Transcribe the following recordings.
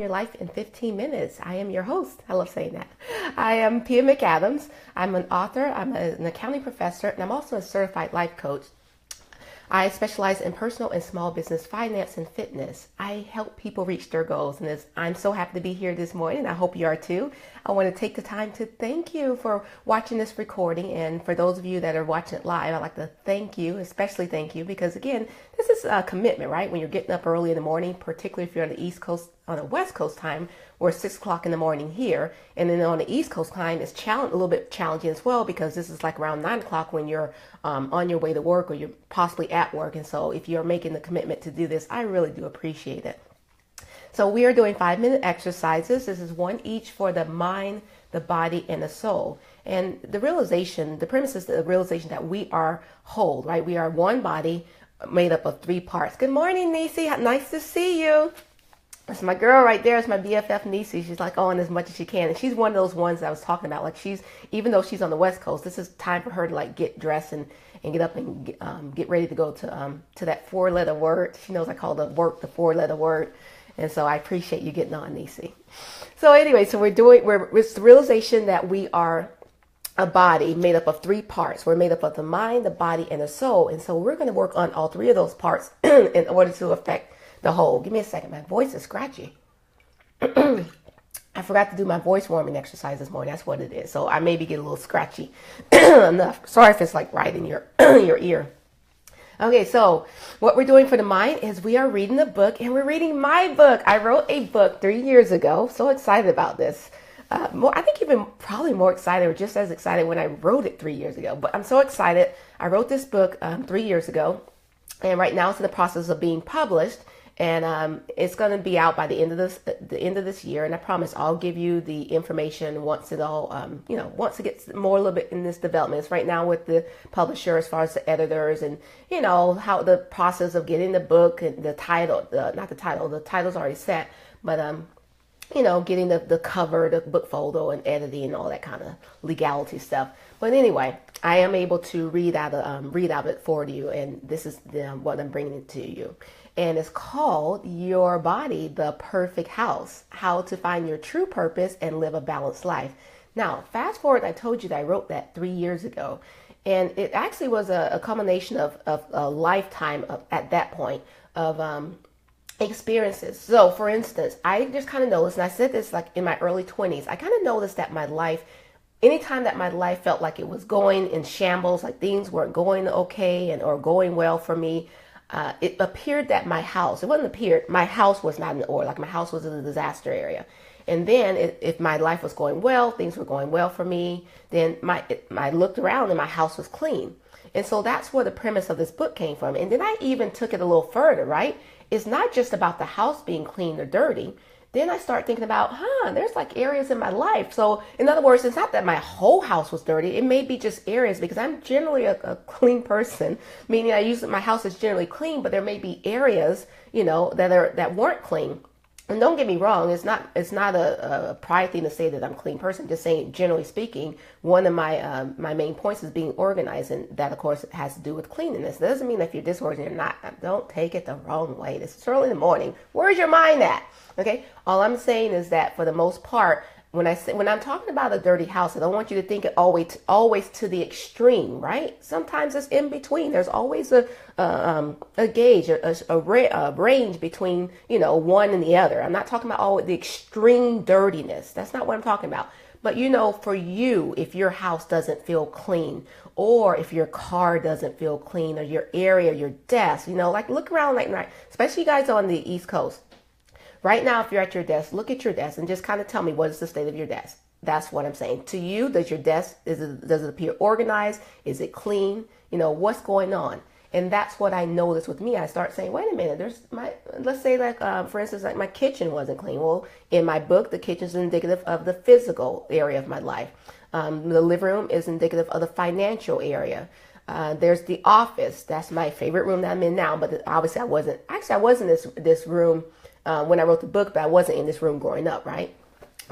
Your life in 15 minutes. I am your host. I love saying that. I am Pia McAdams. I'm an author, an accounting professor, and I'm also a certified life coach. I specialize in personal and small business finance and fitness. I help people reach their goals, and I'm so happy to be here this morning. I hope you are too. I want to take the time to thank you for watching this recording, and for those of you that are watching it live, I'd like to thank you, especially thank you, because again, this is a commitment, right? When you're getting up early in the morning, particularly if you're on the East Coast, on the West Coast time, we're 6 o'clock in the morning here, and then on the East Coast time, it's a little bit challenging as well, because this is like around 9 o'clock when you're on your way to work, or you're possibly at work. And so if you're making the commitment to do this, I really do appreciate it. So we are doing 5-minute exercises. This is one each for the mind, the body, and the soul. And the premise is the realization that we are whole, right? We are one body made up of 3 parts. Good morning, Nisi. Nice to see you. That's my girl right there. It's my BFF Nisi. She's like on as much as she can. And she's one of those ones that I was talking about. Like even though she's on the West Coast, this is time for her to like get dressed and get up and get ready to go to that 4-letter word. She knows I call the 4-letter word. And so I appreciate you getting on, Nisi. So anyway, so it's the realization that we are a body made up of 3 parts. We're made up of the mind, the body, and the soul. And so we're going to work on all 3 of those parts in order to affect the whole. Give me a second. My voice is scratchy. I forgot to do my voice warming exercise this morning. That's what it is. So I maybe get a little scratchy enough. Sorry if it's like right in your ear. Okay, so what we're doing for the mind is we are reading the book, and we're reading my book. I wrote a book 3 years ago. So excited about this. I think even probably more excited, or just as excited when I wrote it 3 years ago. But I'm so excited. I wrote this book 3 years ago, and right now it's in the process of being published. And it's going to be out by the end of this year. And I promise I'll give you the information once it all, once it gets more a little bit in this development. It's right now with the publisher as far as the editors and, how the process of getting the book and the title, the title's already set, but, getting the cover, the book photo and editing and all that kind of legality stuff. But anyway, I am able to read out it for you. And this is what I'm bringing to you. And it's called Your Body, the Perfect House, How to Find Your True Purpose and Live a Balanced Life. Now, fast forward, I told you that I wrote that 3 years ago. And it actually was a culmination of a lifetime at that point of experiences. So, for instance, I just kind of noticed, and I said this like in my early 20s, I kind of noticed that my life, anytime that my life felt like it was going in shambles, like things weren't going okay or going well for me, it appeared that my house was not in order, like my house was in a disaster area. And then if my life was going well, things were going well for me, then I looked around and my house was clean. And so that's where the premise of this book came from. And then I even took it a little further, right? It's not just about the house being clean or dirty. Then I start thinking about, there's like areas in my life. So in other words, it's not that my whole house was dirty. It may be just areas, because I'm generally a clean person, meaning my house is generally clean, but there may be areas, that weren't clean. And don't get me wrong, it's not a pride thing to say that I'm a clean person. Just saying, generally speaking, one of my main points is being organized, and that of course has to do with cleanliness. It doesn't mean that if you're disorganized or not. Don't take it the wrong way. This is early in the morning. Where's your mind at? Okay. All I'm saying is that for the most part, when I'm talking about a dirty house, I don't want you to think it always to the extreme, right? Sometimes it's in between. There's always a gauge, a range between, one and the other. I'm not talking about the extreme dirtiness. That's not what I'm talking about. But for you, if your house doesn't feel clean, or if your car doesn't feel clean, or your area, your desk, like look around, like especially you guys on the East Coast. Right now, if you're at your desk, look at your desk and just kind of tell me, what is the state of your desk? That's what I'm saying. To you, does your desk, does it appear organized? Is it clean? What's going on? And that's what I noticed with me. I start saying, wait a minute, let's say like, for instance, like my kitchen wasn't clean. Well, in my book, the kitchen is indicative of the physical area of my life. The living room is indicative of the financial area. There's the office. That's my favorite room that I'm in now. But obviously I was in this room when I wrote the book, but I wasn't in this room growing up, right?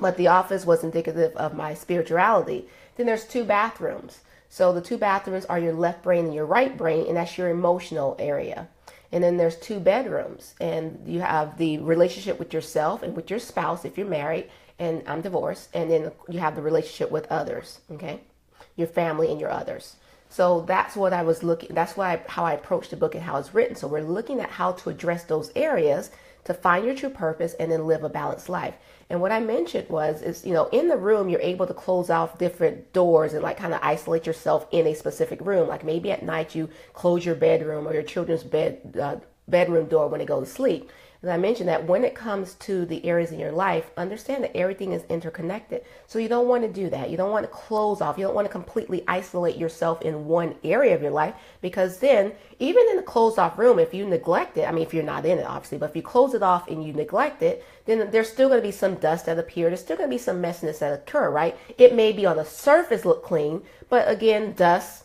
But the office was indicative of my spirituality. Then there's 2 bathrooms. So the 2 bathrooms are your left brain and your right brain, and that's your emotional area. And then there's 2 bedrooms, and you have the relationship with yourself and with your spouse if you're married, and I'm divorced. And then you have the relationship with others, okay? Your family and your others. So that's what I was looking, that's why how I approached the book and how it's written. So we're looking at how to address those areas to find your true purpose and then live a balanced life. And what I mentioned is, in the room, you're able to close off different doors and like kind of isolate yourself in a specific room. Like maybe at night you close your bedroom or your children's bedroom door when they go to sleep. And I mentioned that when it comes to the areas in your life, understand that everything is interconnected. So you don't want to do that. You don't want to close off. You don't want to completely isolate yourself in one area of your life, because then even in a closed off room, if you neglect it, I mean, if you're not in it, obviously, but if you close it off and you neglect it, then there's still going to be some dust that appear. There's still going to be some messiness that occur, right? It may be on the surface look clean, but again, dust,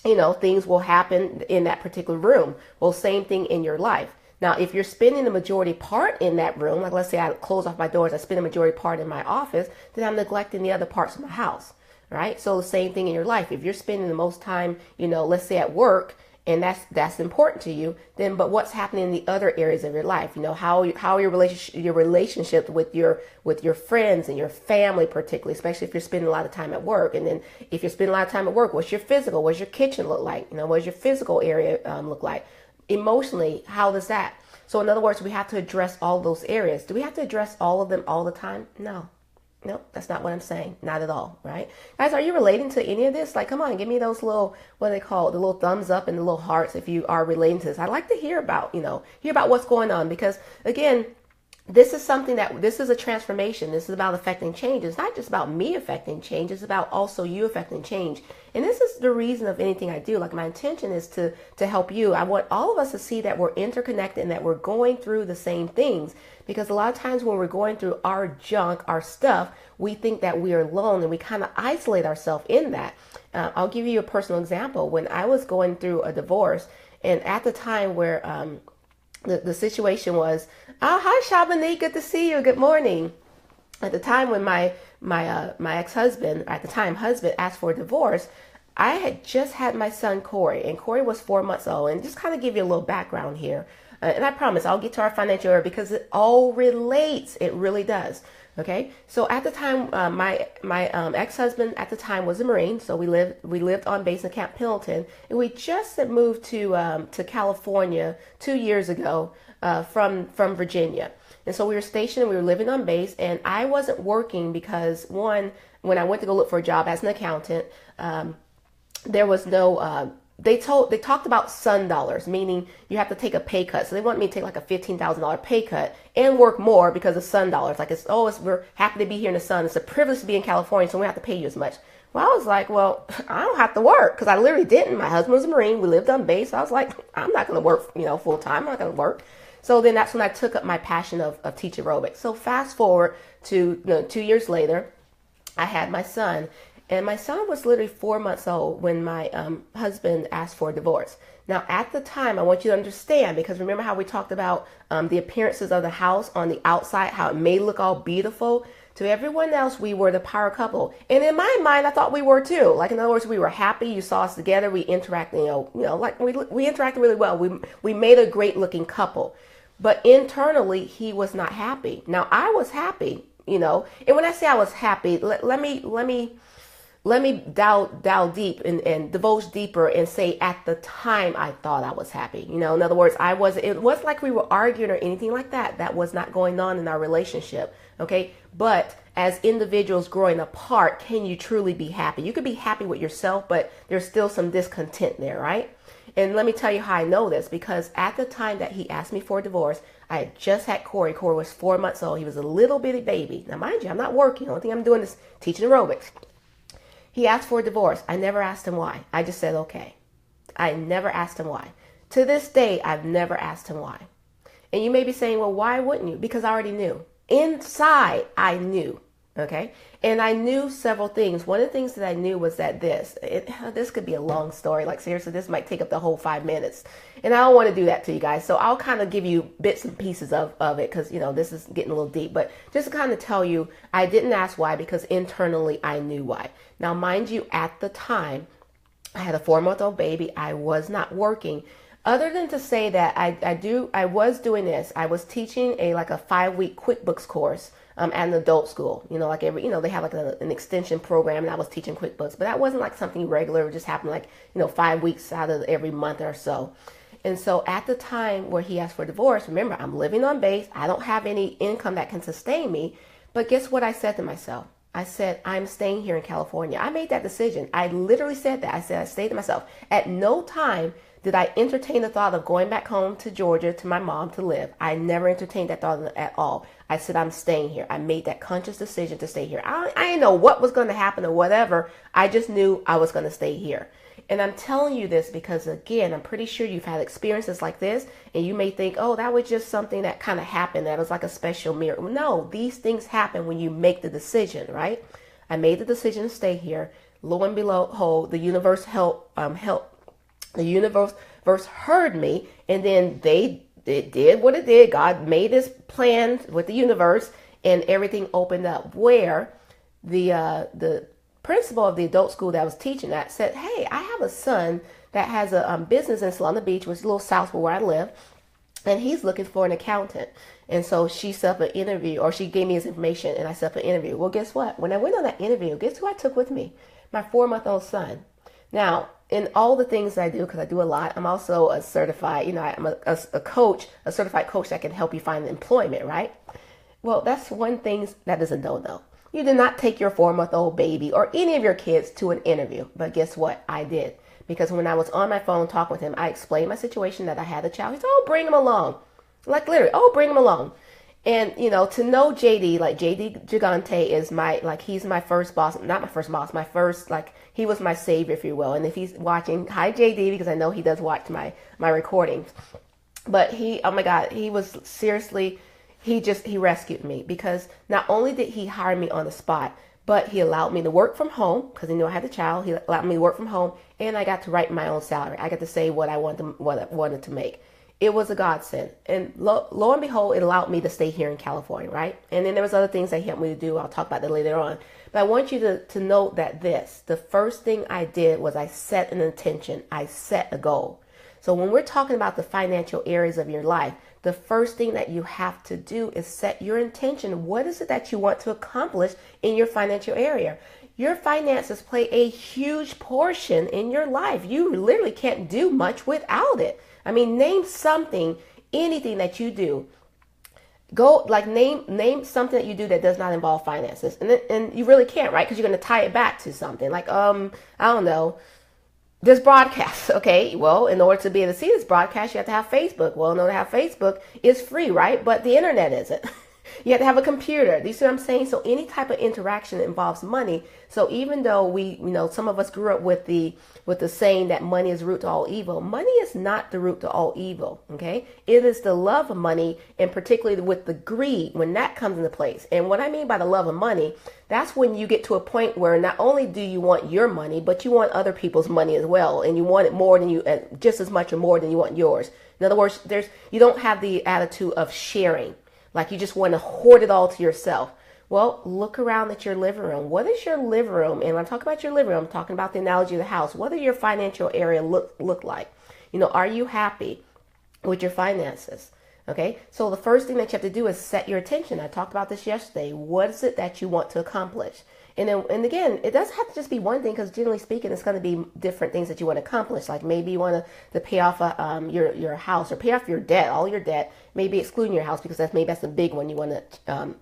things will happen in that particular room. Well, same thing in your life. Now, if you're spending the majority part in that room, like let's say I close off my doors, I spend the majority part in my office, then I'm neglecting the other parts of my house, right? So the same thing in your life. If you're spending the most time, let's say at work, and that's important to you, then but what's happening in the other areas of your life? How your relationship with your friends and your family, particularly, especially if you're spending a lot of time at work. And then if you're spending a lot of time at work, what's your physical? What's your kitchen look like? What's your physical area look like? Emotionally, how does that? So in other words, we have to address all those areas. Do we have to address all of them all the time? No, that's not what I'm saying. Not at all, right? Guys, are you relating to any of this? Like, come on, give me those little, what do they call it? The little thumbs up and the little hearts if you are relating to this. I'd like to hear about what's going on, because again, this is a transformation. This is about affecting change. It's not just about me affecting change. It's about also you affecting change. And this is the reason of anything I do. Like, my intention is to help you. I want all of us to see that we're interconnected and that we're going through the same things. Because a lot of times when we're going through our junk, our stuff, we think that we are alone and we kind of isolate ourselves in that. I'll give you a personal example. When I was going through a divorce, and at the time where the situation was, oh, hi, Shabani, good to see you. Good morning. At the time when my ex-husband, husband, asked for a divorce, I had just had my son, Corey, and Corey was 4 months old. And just kind of give you a little background here. And I promise I'll get to our financial area because it all relates. It really does. Okay. So at the time, my ex-husband at the time was a Marine. So we lived on base in Camp Pendleton, and we just had moved to California 2 years ago from Virginia. And so we were stationed and we were living on base, and I wasn't working because, one, when I went to go look for a job as an accountant, there was no, they talked about sun dollars, meaning you have to take a pay cut. So they wanted me to take like a $15,000 pay cut and work more because of sun dollars. Like we're happy to be here in the sun. It's a privilege to be in California, so we don't have to pay you as much. Well, I was like, well, I don't have to work, because I literally didn't. My husband was a Marine. We lived on base. I was like, I'm not going to work, full time. I'm not going to work. So then that's when I took up my passion of teaching aerobics. So fast forward to 2 years later, I had my son. And my son was literally 4 months old when my husband asked for a divorce. Now, at the time, I want you to understand, because remember how we talked about the appearances of the house on the outside, how it may look all beautiful. To everyone else, we were the power couple. And in my mind, I thought we were too. Like, in other words, we were happy. You saw us together. We interacted, like we interacted really well. We made a great looking couple. But internally, he was not happy. Now, I was happy, And when I say I was happy, let me dial deep and divulge deeper and say at the time I thought I was happy. In other words, it wasn't like we were arguing or anything like that. That was not going on in our relationship. Okay. But as individuals growing apart, can you truly be happy? You could be happy with yourself, but there's still some discontent there, right? And let me tell you how I know this, because at the time that he asked me for a divorce, I had just had Corey. Corey was 4 months old. He was a little bitty baby. Now, mind you, I'm not working. The only thing I'm doing is teaching aerobics. He asked for a divorce. I never asked him why. I just said, okay. I never asked him why. To this day, I've never asked him why. And you may be saying, well, why wouldn't you? Because I already knew. Inside, I knew. Okay. And I knew several things. One of the things that I knew was that this could be a long story. Like, seriously, this might take up the whole 5 minutes. And I don't want to do that to you guys. So I'll kind of give you bits and pieces of it, because, this is getting a little deep. But just to kind of tell you, I didn't ask why, because internally I knew why. Now, mind you, at the time, I had a 4-month-old baby. I was not working. Other than to say that I was doing this. I was teaching like a 5-week QuickBooks course at an adult school. Like they have like an extension program, and I was teaching QuickBooks, but that wasn't like something regular. It just happened like 5 weeks out of every month or so. And so at the time where he asked for divorce, remember, I'm living on base. I don't have any income that can sustain me. But guess what I said to myself? I said, I'm staying here in California. I made that decision. I literally said that. I said, I stayed to myself. At no time did I entertain the thought of going back home to Georgia to my mom to live. I never entertained that thought at all. I said, I'm staying here. I made that conscious decision to stay here. I didn't know what was going to happen or whatever. I just knew I was going to stay here. And I'm telling you this because, again, I'm pretty sure you've had experiences like this, and you may think, oh, that was just something that kind of happened. That was like a special miracle. No, these things happen when you make the decision, right? I made the decision to stay here. Lo and behold, the universe the universe heard me, and then it did what it did. God made this plan with the universe, and everything opened up. Where the principal of the adult school that I was teaching at said, hey, I have a son that has a business in Solana Beach, which is a little south of where I live, and he's looking for an accountant. And so she set up an interview, or she gave me his information, and I set up an interview. Well, guess what? When I went on that interview, guess who I took with me? My 4-month-old son. Now, in all the things I do, because I do a lot, I'm also a certified, I'm a coach, a certified coach that can help you find employment, right? Well, that's one thing that is a no-no. You did not take your 4-month-old baby or any of your kids to an interview. But guess what? I did. Because when I was on my phone talking with him, I explained my situation, that I had a child. He said, oh, bring him along. Like literally, oh, bring him along. And, to know JD, like JD Gigante is he's my first boss, not my first boss, he was my savior, if you will. And if he's watching, hi JD, because I know he does watch my recordings. But oh my God, he was seriously, he rescued me, because not only did he hire me on the spot, but he allowed me to work from home, because he knew I had a child. He allowed me to work from home, and I got to write my own salary. I got to say what I wanted to make. It was a godsend. And lo and behold, it allowed me to stay here in California, right? And then there was other things that he helped me to do. I'll talk about that later on. But I want you to note that the first thing I did was I set an intention. I set a goal. So when we're talking about the financial areas of your life, the first thing that you have to do is set your intention. What is it that you want to accomplish in your financial area? Your finances play a huge portion in your life. You literally can't do much without it. I mean, name something, anything that you do. Go name something that you do that does not involve finances, and you really can't, right? Because you're going to tie it back to something like I don't know, this broadcast. Okay, well, in order to be able to see this broadcast, you have to have Facebook. Well, in order to have Facebook, it's free, right? But the internet isn't. You have to have a computer. Do you see what I'm saying? So any type of interaction involves money. So even though some of us grew up with the saying that money is the root to all evil, money is not the root to all evil. Okay, it is the love of money, and particularly with the greed, when that comes into place. And what I mean by the love of money, that's when you get to a point where not only do you want your money, but you want other people's money as well, and you want it more than just as much or more than you want yours. In other words, you don't have the attitude of sharing. Like you just want to hoard it all to yourself. Well, look around at your living room. What is your living room? And when I talk about your living room, I'm talking about the analogy of the house. What does your financial area look like? Are you happy with your finances? Okay, so the first thing that you have to do is set your intention. I talked about this yesterday. What is it that you want to accomplish? And again, it doesn't have to just be one thing, because generally speaking, it's going to be different things that you want to accomplish. Like maybe you want to pay off your house, or pay off your debt, all your debt, maybe excluding your house, because that's a big one. You want to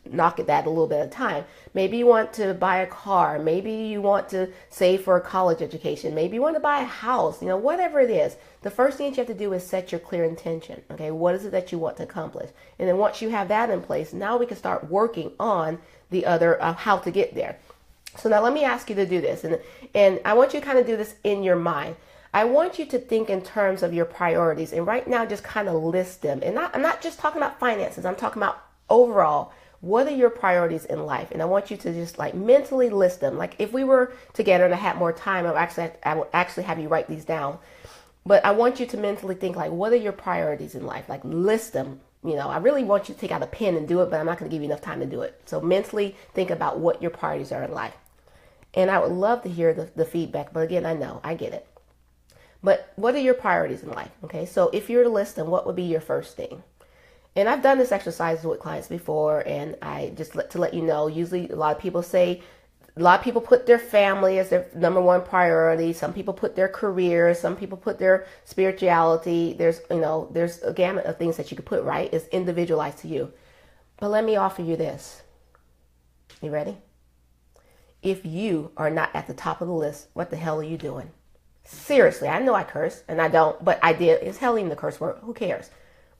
knock at that a little bit at a time. Maybe you want to buy a car. Maybe you want to save for a college education. Maybe you want to buy a house. Whatever it is, the first thing that you have to do is set your clear intention. Okay, what is it that you want to accomplish? And then once you have that in place, now we can start working on the other how to get there. So now let me ask you to do this, and I want you to kind of do this in your mind. I want you to think in terms of your priorities, and right now just kind of list them. And I'm not just talking about finances. I'm talking about overall. What are your priorities in life? And I want you to just mentally list them. Like if we were together and I had more time, I would actually have you write these down. But I want you to mentally think what are your priorities in life? List them. I really want you to take out a pen and do it, but I'm not going to give you enough time to do it. So mentally think about what your priorities are in life. And I would love to hear the feedback. But again, I know, I get it. But what are your priorities in life? Okay, so if you were to list them, what would be your first thing? And I've done this exercise with clients before, and I just to let you know, usually a lot of people put their family as their number one priority. Some people put their career. Some people put their spirituality. There's a gamut of things that you could put, right? It's individualized to you. But let me offer you this. You ready? If you are not at the top of the list, what the hell are you doing? Seriously, I know I curse, and I don't, but I did. It's hell even the curse word. Who cares?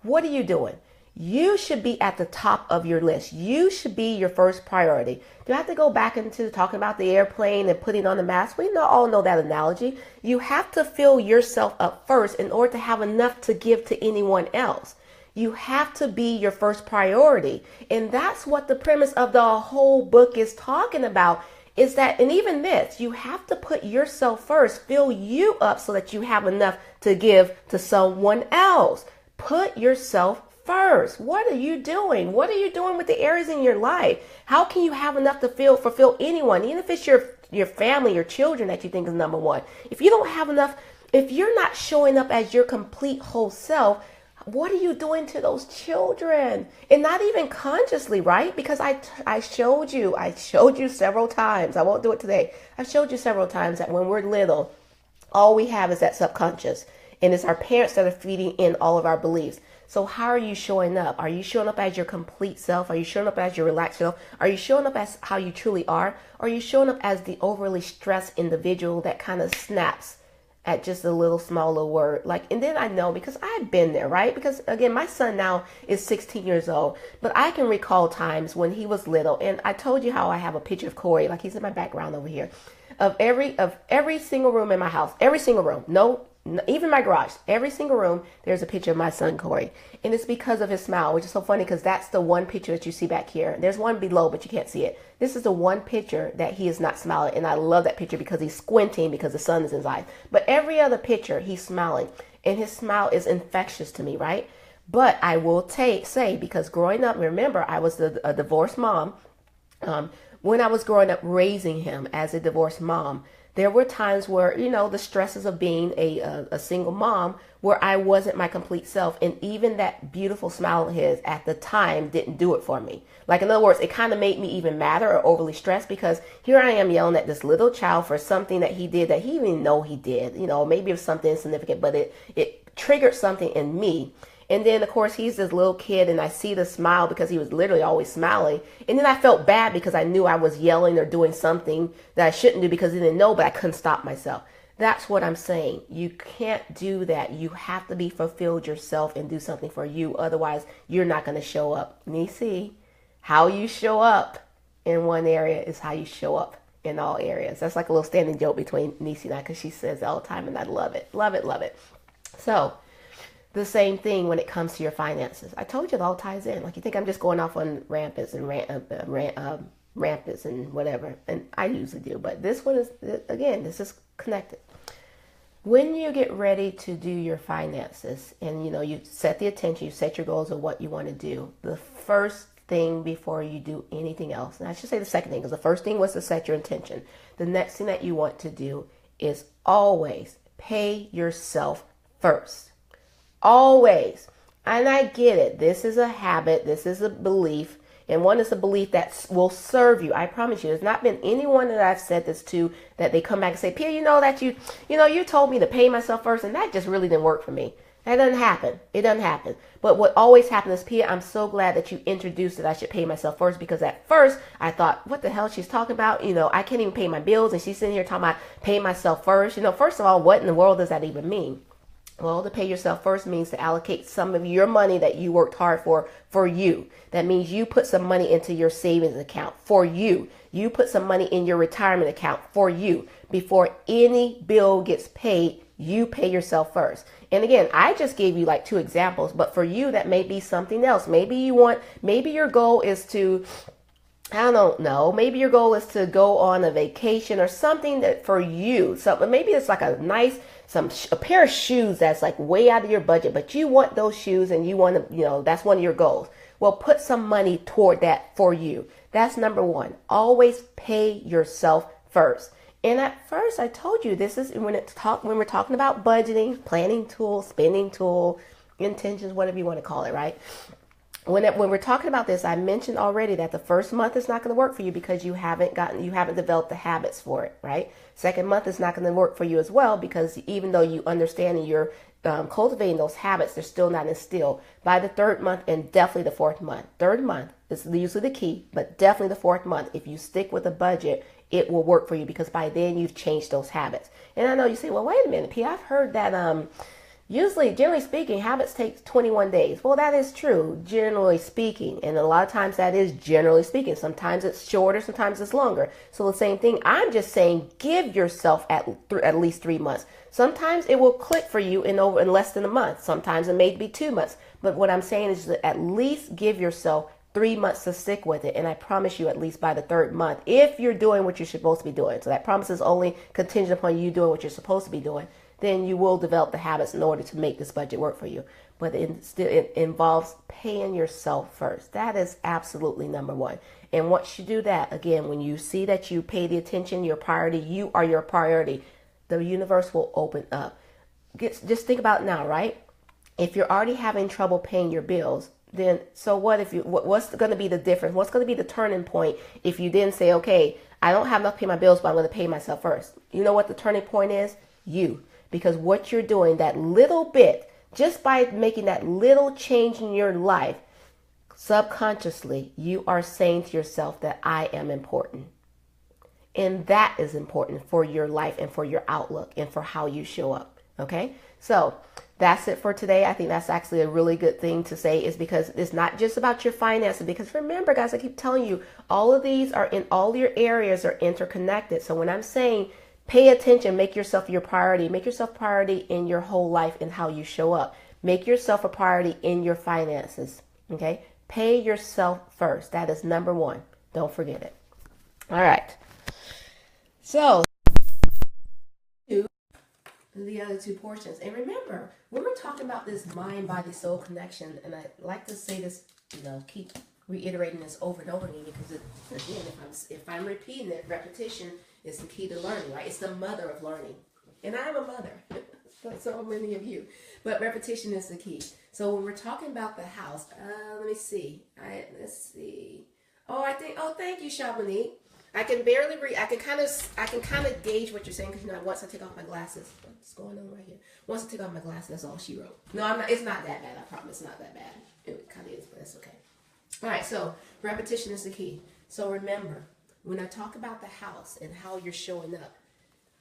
What are you doing? You should be at the top of your list. You should be your first priority. Do I have to go back into talking about the airplane and putting on the mask? We all know that analogy. You have to fill yourself up first in order to have enough to give to anyone else. You have to be your first priority. And that's what the premise of the whole book is talking about, is that, and even this, you have to put yourself first, fill you up so that you have enough to give to someone else. Put yourself first. What are you doing? What are you doing with the areas in your life? How can you have enough to fulfill anyone, even if it's your family, your children that you think is number one? If you don't have enough, if you're not showing up as your complete whole self, what are you doing to those children? And not even consciously, right? Because I showed you several times. I won't do it today. I've showed you several times that when we're little, all we have is that subconscious. And it's our parents that are feeding in all of our beliefs. So how are you showing up? Are you showing up as your complete self? Are you showing up as your relaxed self? Are you showing up as how you truly are? Or are you showing up as the overly stressed individual that kind of snaps at just a little small little word? And then I know, because I've been there, right? Because again, my son now is 16 years old, but I can recall times when he was little, and I told you how I have a picture of Corey, like he's in my background over here, of every single room in my house, every single room. No, even my garage, every single room, there's a picture of my son, Corey. And it's because of his smile, which is so funny because that's the one picture that you see back here. There's one below, but you can't see it. This is the one picture that he is not smiling. And I love that picture because he's squinting because the sun is in his eyes. But every other picture, he's smiling. And his smile is infectious to me, right? But I will say, because growing up, remember, I was a divorced mom. When I was growing up raising him as a divorced mom, there were times where, the stresses of being a single mom, where I wasn't my complete self. And even that beautiful smile of his at the time didn't do it for me. Like, in other words, it kind of made me even madder or overly stressed, because here I am yelling at this little child for something that he did that he didn't even know he did. Maybe it was something insignificant, but it triggered something in me. And then, of course, he's this little kid, and I see the smile because he was literally always smiling. And then I felt bad because I knew I was yelling or doing something that I shouldn't do because he didn't know, but I couldn't stop myself. That's what I'm saying. You can't do that. You have to be fulfilled yourself and do something for you. Otherwise, you're not going to show up. And you see, how you show up in one area is how you show up in all areas. That's like a little standing joke between Nisi and I, because she says it all the time, and I love it. Love it, love it. So, the same thing when it comes to your finances. I told you it all ties in. Like, you think I'm just going off on rampants and rampants and whatever, and I usually do. But this one is, again, this is connected. When you get ready to do your finances, and you set the attention, you set your goals of what you want to do, the first thing before you do anything else, and I should say the second thing, because the first thing was to set your intention. The next thing that you want to do is always pay yourself first. Always. And I get it. This is a habit. This is a belief. And one is a belief that will serve you. I promise you, there's not been anyone that I've said this to that they come back and say, Pia, you told me to pay myself first, and that just really didn't work for me. That doesn't happen. It doesn't happen. But what always happens is, Pia, I'm so glad that you introduced that I should pay myself first, because at first I thought, what the hell she's talking about? I can't even pay my bills, and she's sitting here talking about pay myself first. First of all, what in the world does that even mean? Well, to pay yourself first means to allocate some of your money that you worked hard for you. That means you put some money into your savings account for you. You put some money in your retirement account for you. Before any bill gets paid, you pay yourself first. And again, I just gave you like 2 examples, but for you, that may be something else. Maybe your goal is to, I don't know, maybe your goal is to go on a vacation or something that for you. So maybe it's like a pair of shoes that's like way out of your budget, but you want those shoes and you want to, that's one of your goals. Well, put some money toward that for you. That's number one. Always pay yourself first. And at first I told you this is when we're talking about budgeting, planning tool, spending tool, intentions, whatever you want to call it, right? When we're talking about this, I mentioned already that the first month is not going to work for you because you haven't developed the habits for it, right? Second month is not going to work for you as well because even though you understand and you're cultivating those habits, they're still not instilled. By the third month and definitely the fourth month. Third month is usually the key, but definitely the fourth month. If you stick with a budget, it will work for you because by then you've changed those habits. And I know you say, well, wait a minute, P, I've heard that usually, generally speaking, habits take 21 days. Well, that is true, generally speaking. And a lot of times that is generally speaking. Sometimes it's shorter, sometimes it's longer. So the same thing, I'm just saying give yourself at least 3 months. Sometimes it will click for you in less than a month. Sometimes it may be 2 months. But what I'm saying is that at least give yourself 3 months to stick with it. And I promise you at least by the third month, if you're doing what you're supposed to be doing. So that promise is only contingent upon you doing what you're supposed to be doing. Then you will develop the habits in order to make this budget work for you. But it involves paying yourself first. That is absolutely number one. And once you do that, again, when you see that you pay the attention, your priority, you are your priority, the universe will open up. Just think about it now, right? If you're already having trouble paying your bills, then so what if what's going to be the difference? What's going to be the turning point if you then say, okay, I don't have enough to pay my bills, but I'm going to pay myself first? You know what the turning point is? You. Because what you're doing, that little bit, just by making that little change in your life, subconsciously, you are saying to yourself that I am important. And that is important for your life and for your outlook and for how you show up. Okay? So that's it for today. I think that's actually a really good thing to say, is because it's not just about your finances. Because remember, guys, I keep telling you, all of these are in all your areas are interconnected. So when I'm saying pay attention, make yourself your priority, make yourself priority in your whole life and how you show up. Make yourself a priority in your finances. Okay? Pay yourself first. That is number one. Don't forget it. All right. So the other two portions. And remember, when we're talking about this mind, body, soul connection, and I like to say this, keep reiterating this over and over again, because again, if I'm repeating it, repetition is the key to learning, right? It's the mother of learning. And I'm a mother, like so many of you. But repetition is the key. So when we're talking about the house, let me see. Let's see. Thank you, Shabanique. I can barely read. I can kind of gauge what you're saying because once I take off my glasses, what's going on right here? Once I take off my glasses, that's all she wrote. No, I'm not. It's not that bad. I promise, it's not that bad. It kind of is, but it's okay. All right. So repetition is the key. So remember, when I talk about the house and how you're showing up,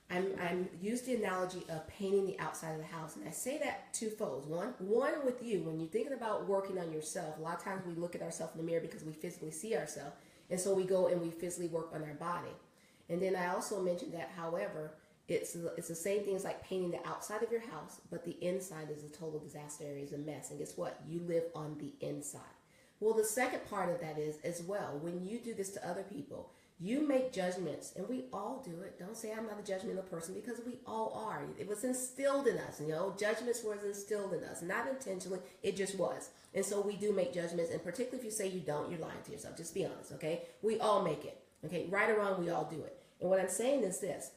I'm use the analogy of painting the outside of the house, and I say that twofold. One with you when you're thinking about working on yourself. A lot of times we look at ourselves in the mirror because we physically see ourselves. And so we go and we physically work on our body. And then I also mentioned that, however, it's the same thing as like painting the outside of your house, but the inside is a total disaster area, is a mess. And guess what? You live on the inside. Well, the second part of that is as well, when you do this to other people, you make judgments, and we all do it. Don't say I'm not a judgmental person, because we all are. It was instilled in us, judgments was instilled in us, not intentionally, it just was. And so we do make judgments, and particularly if you say you don't, you're lying to yourself. Just be honest, okay? We all make it, okay? Right or wrong, we all do it. And what I'm saying is this.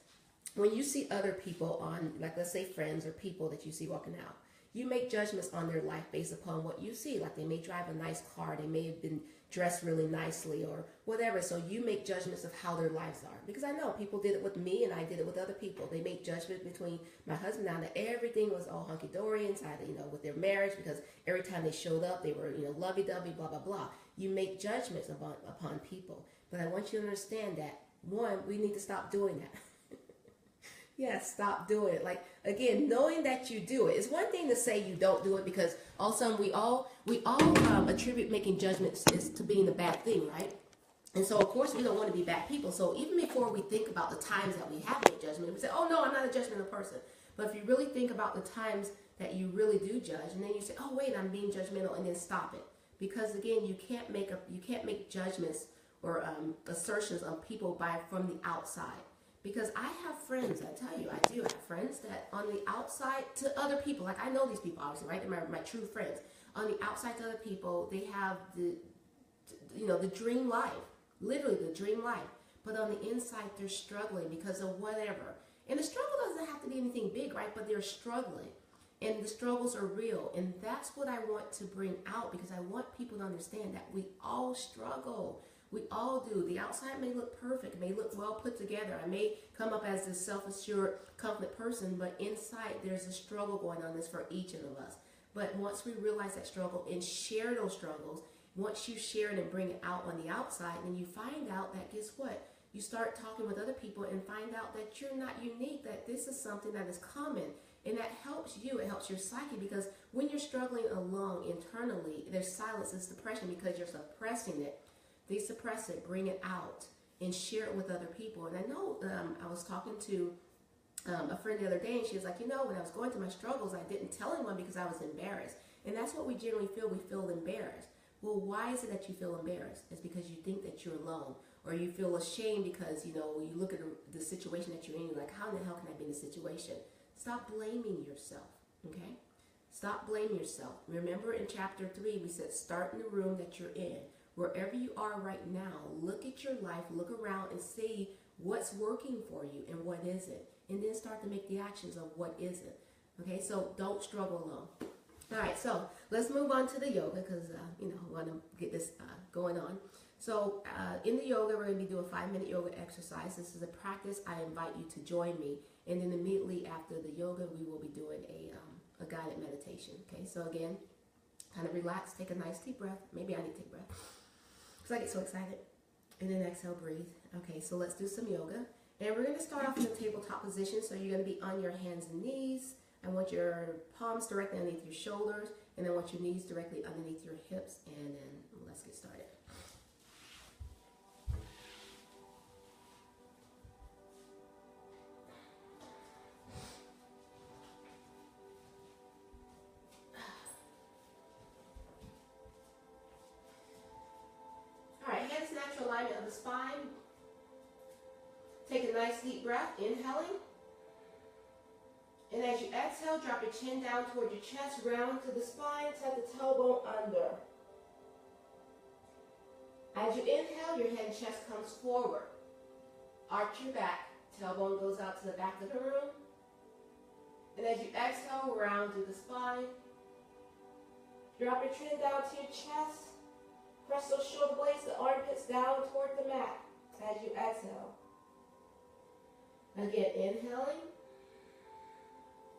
When you see other people on, like let's say friends or people that you see walking out, you make judgments on their life based upon what you see. Like they may drive a nice car, they may have been dressed really nicely or whatever. So you make judgments of how their lives are. Because I know people did it with me and I did it with other people. They made judgments between my husband and I that everything was all hunky-dory inside, with their marriage, because every time they showed up, they were, lovey-dovey, blah, blah, blah. You make judgments upon people. But I want you to understand that, one, we need to stop doing that. Yes, stop doing it. Like, again, knowing that you do it. It's one thing to say you don't do it, because all of a sudden we all attribute making judgments to being a bad thing, right? And so, of course, we don't want to be bad people. So even before we think about the times that we have made judgment, we say, oh, no, I'm not a judgmental person. But if you really think about the times that you really do judge, and then you say, oh, wait, I'm being judgmental, and then stop it. Because, again, you can't make judgments or assertions on people from the outside. Because I have friends, I tell you, I do have friends that on the outside to other people, like I know these people obviously, right? They're my true friends. On the outside to other people, they have the dream life, literally the dream life. but on the inside they're struggling because of whatever. And the struggle doesn't have to be anything big, right? But they're struggling. And the struggles are real. And that's what I want to bring out, because I want people to understand that we all struggle. We all do. The outside may look perfect, may look well put together. I may come up as this self-assured, confident person, but inside there's a struggle going on. This for each of us. But once we realize that struggle and share those struggles, once you share it and bring it out on the outside, then you find out that, guess what? You start talking with other people and find out that you're not unique, that this is something that is common. And that helps you, it helps your psyche, because when you're struggling alone internally, there's silence, there's depression because you're suppressing it. They suppress it, bring it out, and share it with other people. And I know I was talking to a friend the other day, and she was like, when I was going through my struggles, I didn't tell anyone because I was embarrassed. And that's what we generally feel. We feel embarrassed. Well, why is it that you feel embarrassed? It's because you think that you're alone, or you feel ashamed because, you look at the situation that you're in, you're like, how in the hell can I be in this situation? Stop blaming yourself, okay? Stop blaming yourself. Remember in chapter 3, we said start in the room that you're in. Wherever you are right now, look at your life, look around and see what's working for you and what isn't. And then start to make the actions of what isn't. Okay, so don't struggle alone. All right, so let's move on to the yoga because, we want to get this going on. So in the yoga, we're going to be doing a 5-minute yoga exercise. This is a practice. I invite you to join me. And then immediately after the yoga, we will be doing a guided meditation. Okay, so again, kind of relax, take a nice deep breath. Maybe I need to take a breath because I get so excited. And then exhale, breathe. Okay, so let's do some yoga. And we're going to start off in the tabletop position. So you're going to be on your hands and knees. I want your palms directly underneath your shoulders, and I want your knees directly underneath your hips, and then let's get started. All right, hands natural alignment of the spine. Take a nice deep breath, inhaling. And as you exhale, drop your chin down toward your chest, round to the spine, tuck the tailbone under. As you inhale, your head and chest comes forward. Arch your back, tailbone goes out to the back of the room. And as you exhale, round to the spine. Drop your chin down to your chest. Press those shoulder blades, the armpits down toward the mat as you exhale. Again, inhaling.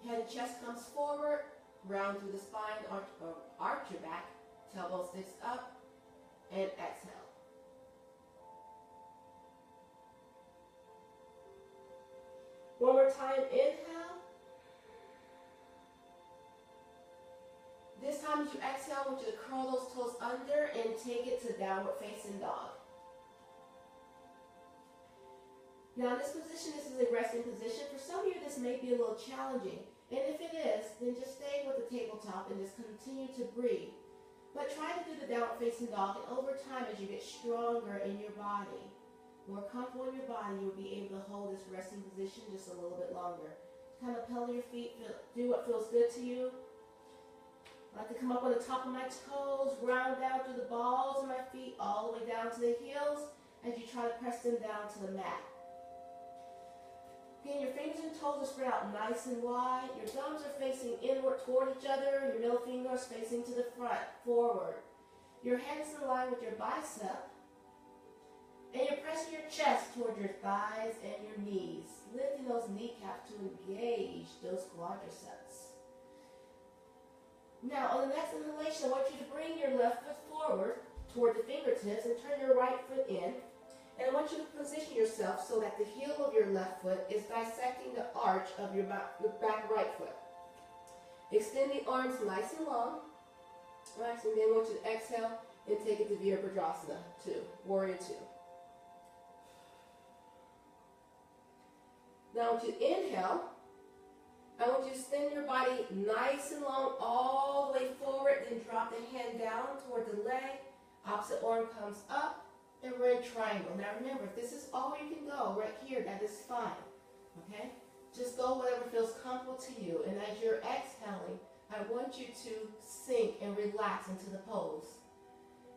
Head and chest comes forward, round through the spine, arch your back, tailbone sticks up, and exhale. One more time, inhale. This time as you exhale, I want you to curl those toes under and take it to downward facing dog. Now this position, this is a resting position. For some of you, this may be a little challenging. And if it is, then just stay with the tabletop and just continue to breathe. But try to do the downward facing dog, and over time as you get stronger in your body, more comfortable in your body, you'll be able to hold this resting position just a little bit longer. Kind of pedal your feet, do what feels good to you. I like to come up on the top of my toes, round down through the balls of my feet, all the way down to the heels, as you try to press them down to the mat. Again, your fingers and toes are spread out nice and wide. Your thumbs are facing inward toward each other. Your middle finger is facing to the front, forward. Your head is in line with your bicep. And you're pressing your chest toward your thighs and your knees, lifting those kneecaps to engage those quadriceps. Now, on the next inhalation, I want you to bring your left foot forward toward the fingertips and turn your right foot in. And I want you to position yourself so that the heel of your left foot is dissecting the arch of your back right foot. Extend the arms nice and long. Right, and then I want you to exhale and take it to Virabhadrasana 2, Warrior 2. Now I want you to inhale. I want you to extend your body nice and long all the way forward, then drop the hand down toward the leg. Opposite arm comes up. And we're in triangle. Now remember, if this is all you can go right here, that is fine. Okay? Just go whatever feels comfortable to you. And as you're exhaling, I want you to sink and relax into the pose.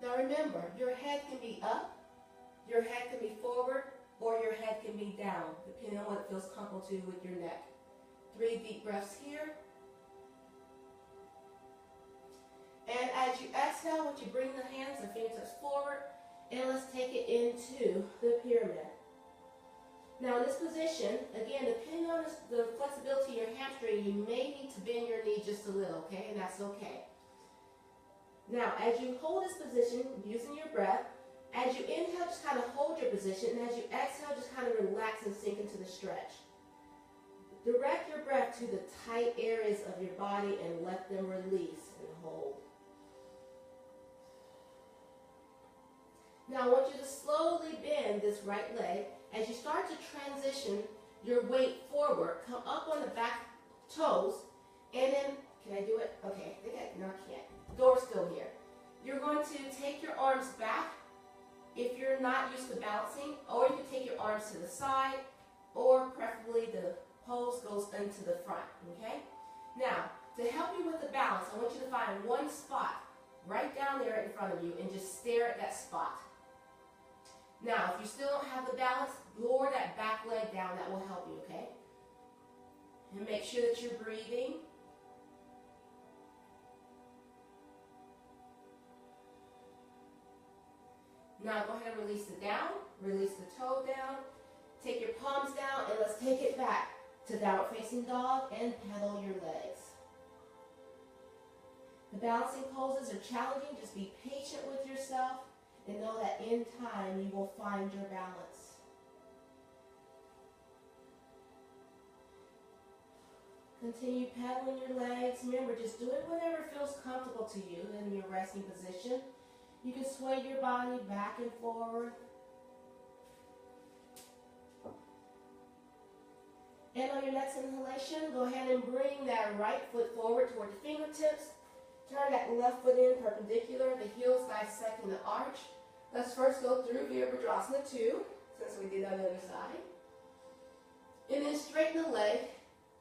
Now remember, your head can be up, your head can be forward, or down, depending on what it feels comfortable to with your neck. 3 deep breaths here. And as you exhale, once you bring the hands and fingertips forward, and let's take it into the pyramid. Now in this position, again, depending on the flexibility of your hamstring, you may need to bend your knee just a little, okay? And that's okay. Now, as you hold this position, using your breath, as you inhale, just kind of hold your position, and as you exhale, just kind of relax and sink into the stretch. Direct your breath to the tight areas of your body and let them release and hold. Now I want you to slowly bend this right leg. As you start to transition your weight forward, come up on the back toes, and then, can I do it? Okay, no, I can't. The door's still here. You're going to take your arms back if you're not used to balancing, or you can take your arms to the side, or preferably the pose goes into the front, okay? Now, to help you with the balance, I want you to find one spot right down there in front of you and just stare at that spot. Now, if you still don't have the balance, lower that back leg down. That will help you, okay? And make sure that you're breathing. Now, go ahead and release it down. Release the toe down. Take your palms down, and let's take it back to downward facing dog and pedal your legs. The balancing poses are challenging. Just be patient with yourself. And know that in time you will find your balance. Continue pedaling your legs. Remember, just do it whatever feels comfortable to you in your resting position. You can sway your body back and forward. And on your next inhalation, go ahead and bring that right foot forward toward the fingertips. Turn that left foot in perpendicular, the heels dissecting the arch. Let's first go through Virabhadrasana 2, since we did on the other side. And then straighten the leg,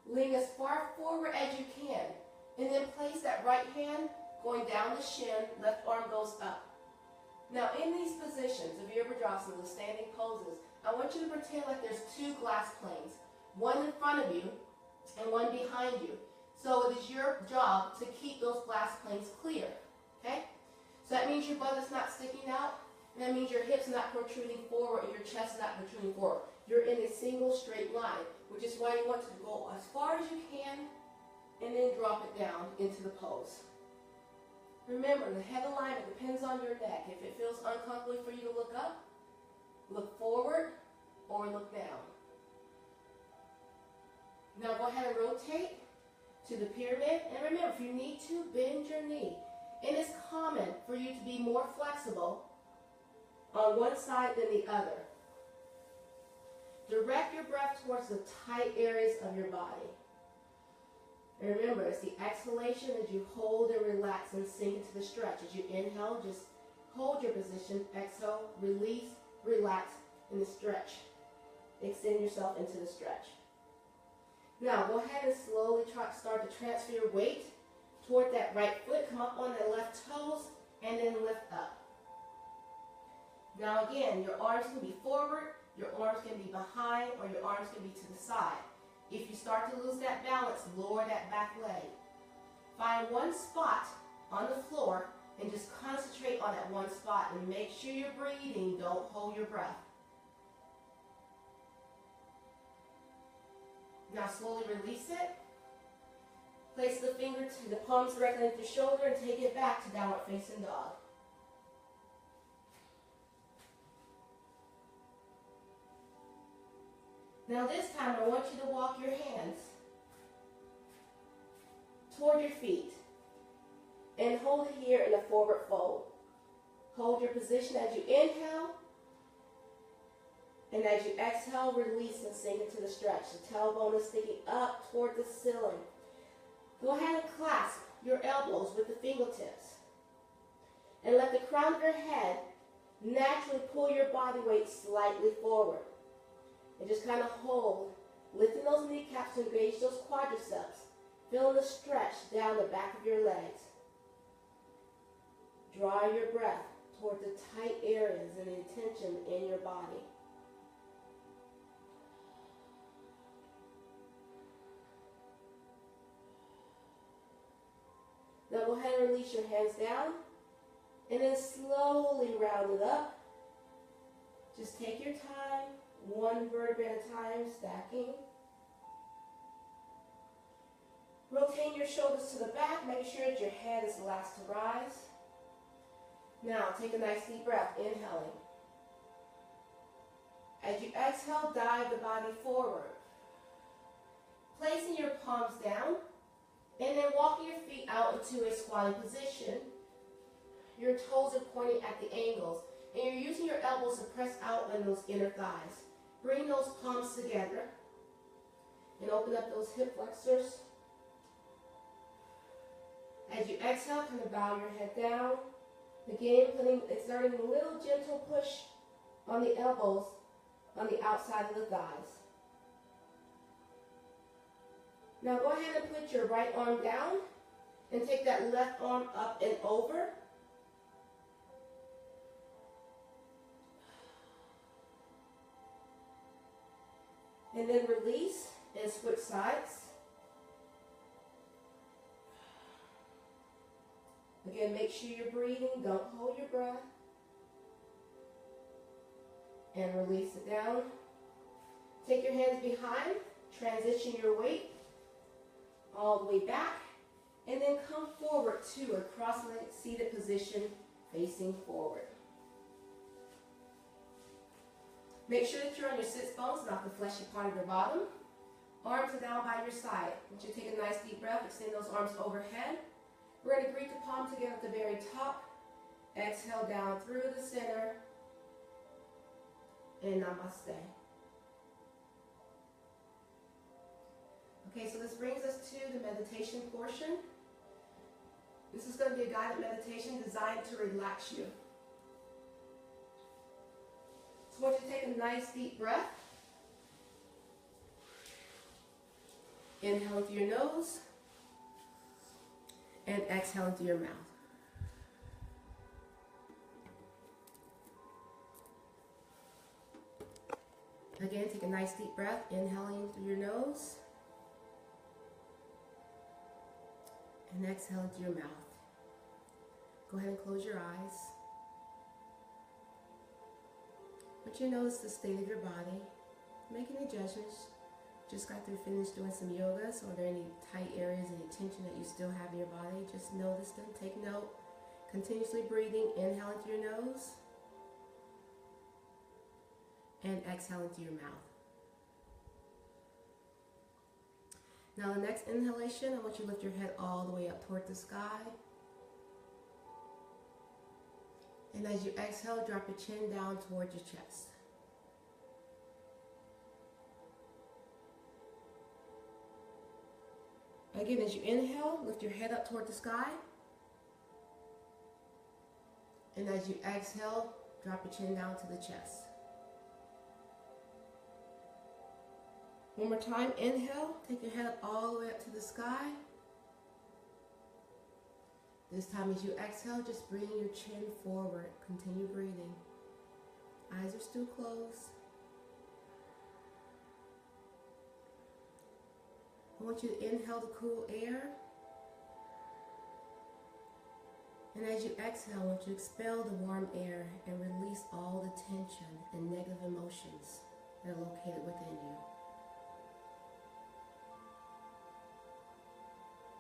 lean as far forward as you can. And then place that right hand going down the shin, left arm goes up. Now in these positions of Virabhadrasana, the standing poses, I want you to pretend like there's 2 glass planes, one in front of you and one behind you. So it is your job to keep those glass planes clear, okay? So that means your butt is not sticking out, and that means your hips are not protruding forward and your chest is not protruding forward. You're in a single straight line, which is why you want to go as far as you can and then drop it down into the pose. Remember, the head alignment depends on your neck. If it feels uncomfortable for you to look up, look forward, or look down. Now go ahead and rotate to the pyramid, and remember, if you need to, bend your knee. It is common for you to be more flexible on one side than the other. Direct your breath towards the tight areas of your body. And remember, it's the exhalation as you hold and relax and sink into the stretch. As you inhale, just hold your position. Exhale, release, relax, in the stretch. Extend yourself into the stretch. Now, go ahead and slowly start to transfer your weight toward that right foot. Come up on the left toes and then lift up. Now again, your arms can be forward, your arms can be behind, or your arms can be to the side. If you start to lose that balance, lower that back leg. Find one spot on the floor and just concentrate on that one spot and make sure you're breathing. Don't hold your breath. Now slowly release it. Place the palms directly into your shoulder and take it back to downward facing dog. Now this time I want you to walk your hands toward your feet and hold it here in a forward fold. Hold your position as you inhale, and as you exhale, release and sink into the stretch. The tailbone is sticking up toward the ceiling. Go ahead and clasp your elbows with the fingertips. And let the crown of your head naturally pull your body weight slightly forward. And just kind of hold, lifting those kneecaps to engage those quadriceps. Feeling the stretch down the back of your legs. Draw your breath toward the tight areas and the tension in your body. go ahead and release your hands down. And then slowly round it up. Just take your time, one vertebrae at a time, stacking. Rotate your shoulders to the back, make sure that your head is the last to rise. Now, take a nice deep breath, inhaling. As you exhale, dive the body forward. Placing your palms down, and then walking your feet out into a squatting position. Your toes are pointing at the ankles, and you're using your elbows to press out on those inner thighs. Bring those palms together, and open up those hip flexors. As you exhale, kind of bow your head down. Again, exerting a little gentle push on the elbows on the outside of the thighs. Now go ahead and put your right arm down and take that left arm up and over. And then release and switch sides. Again, make sure you're breathing. Don't hold your breath. And release it down. Take your hands behind. Transition your weight all the way back. And then come forward to a cross-legged seated position facing forward. Make sure that you're on your sits bones, not the fleshy part of your bottom. Arms are down by your side. I want you to take a nice deep breath. Extend those arms overhead. We're going to greet the palm together at the very top. Exhale down through the center. And namaste. Okay, so this brings us to the meditation portion. This is going to be a guided meditation designed to relax you. So I want you to take a nice deep breath. Inhale through your nose. And exhale through your mouth. Again, take a nice deep breath, inhaling through your nose. And exhale through your mouth. Go ahead and close your eyes. I want you to notice the state of your body. Make any judgments. Just got through finished doing some yoga, so are there any tight areas, any tension that you still have in your body? Just notice them, take note. Continuously breathing, inhaling through your nose. And exhaling through your mouth. Now the next inhalation, I want you to lift your head all the way up toward the sky. And as you exhale, drop your chin down toward your chest. Again, as you inhale, lift your head up toward the sky. And as you exhale, drop your chin down to the chest. One more time, inhale, take your head up all the way up to the sky. This time as you exhale, just bring your chin forward. Continue breathing. Eyes are still closed. I want you to inhale the cool air. And as you exhale, I want you to expel the warm air and release all the tension and negative emotions that are located within you.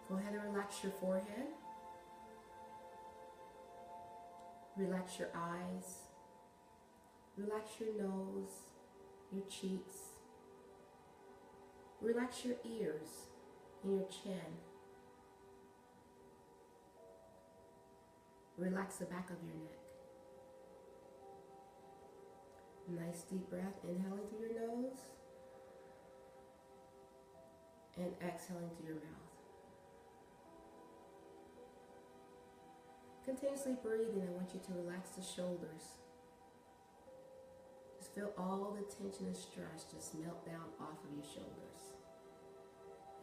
Go ahead and relax your forehead. Relax your eyes. Relax your nose, your cheeks. Relax your ears and your chin. Relax the back of your neck. Nice deep breath, inhaling through your nose and exhaling through your mouth. Continuously breathing, I want you to relax the shoulders. Just feel all the tension and stress just melt down off of your shoulders.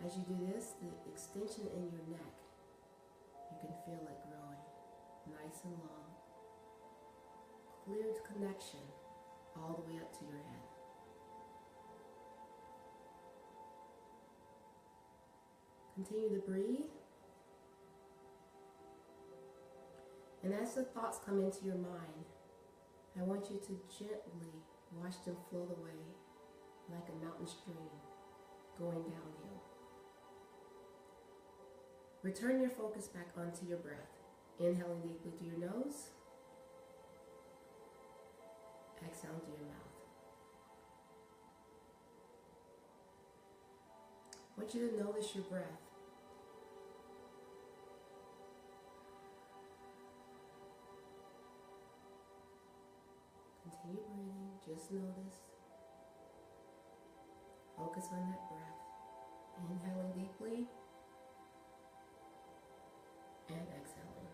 As you do this, the extension in your neck, you can feel it growing nice and long. Clear connection all the way up to your head. Continue to breathe. And as the thoughts come into your mind, I want you to gently watch them float away like a mountain stream going downhill. Return your focus back onto your breath. Inhaling deeply through your nose. Exhaling through your mouth. I want you to notice your breath. Continue breathing, just notice. Focus on that breath. Inhaling deeply and exhaling.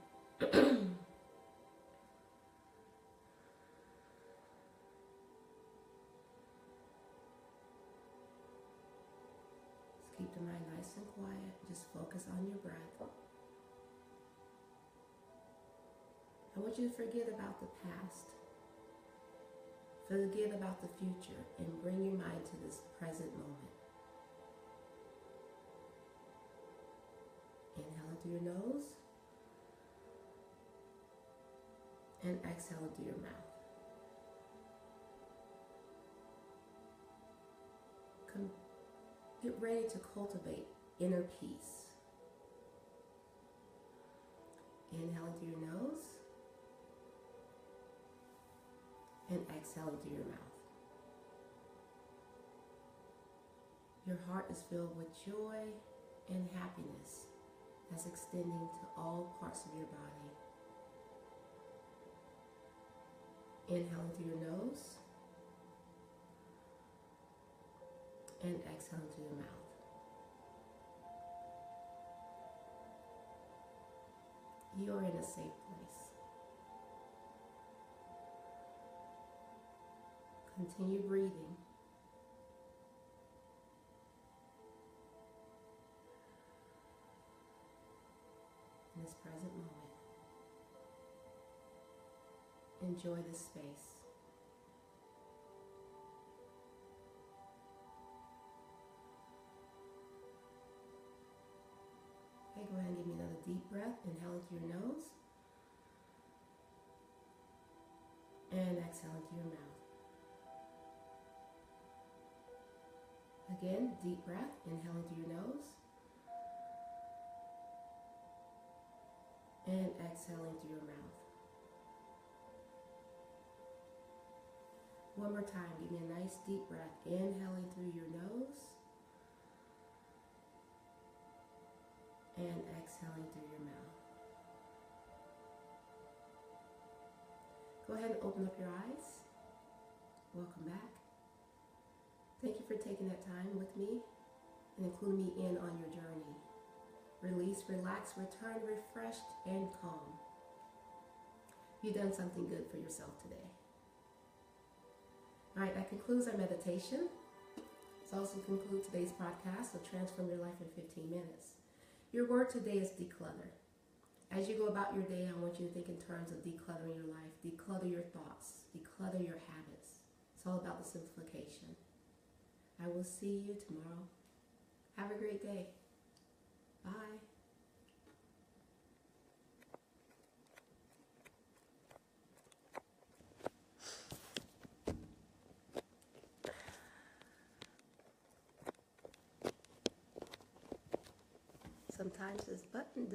Just keep the mind nice and quiet. Just focus on your breath. I want you to forget about the past. Forget about the future and bring your mind to this present moment. Inhale through your nose and exhale through your mouth. Get ready to cultivate inner peace. Inhale through your nose and exhale through your mouth. Your heart is filled with joy and happiness that's extending to all parts of your body. Inhaling through your nose and exhaling through your mouth. You are in a safe place. Continue breathing. In this present moment. Enjoy this space. Okay, go ahead and give me another deep breath. Inhale through your nose. And exhale through your mouth. Again, deep breath. Inhale through your nose. And exhaling through your mouth. One more time, give me a nice deep breath. Inhaling through your nose. And exhaling through your mouth. Go ahead and open up your eyes. Welcome back. Thank you for taking that time with me and including me in on your journey. Release, relax, return refreshed and calm. You've done something good for yourself today. All right, that concludes our meditation. This also concludes today's podcast of Transform Your Life in 15 Minutes. Your word today is declutter. As you go about your day, I want you to think in terms of decluttering your life, declutter your thoughts, declutter your habits. It's all about the simplification. I will see you tomorrow. Have a great day. Bye. Sometimes this button does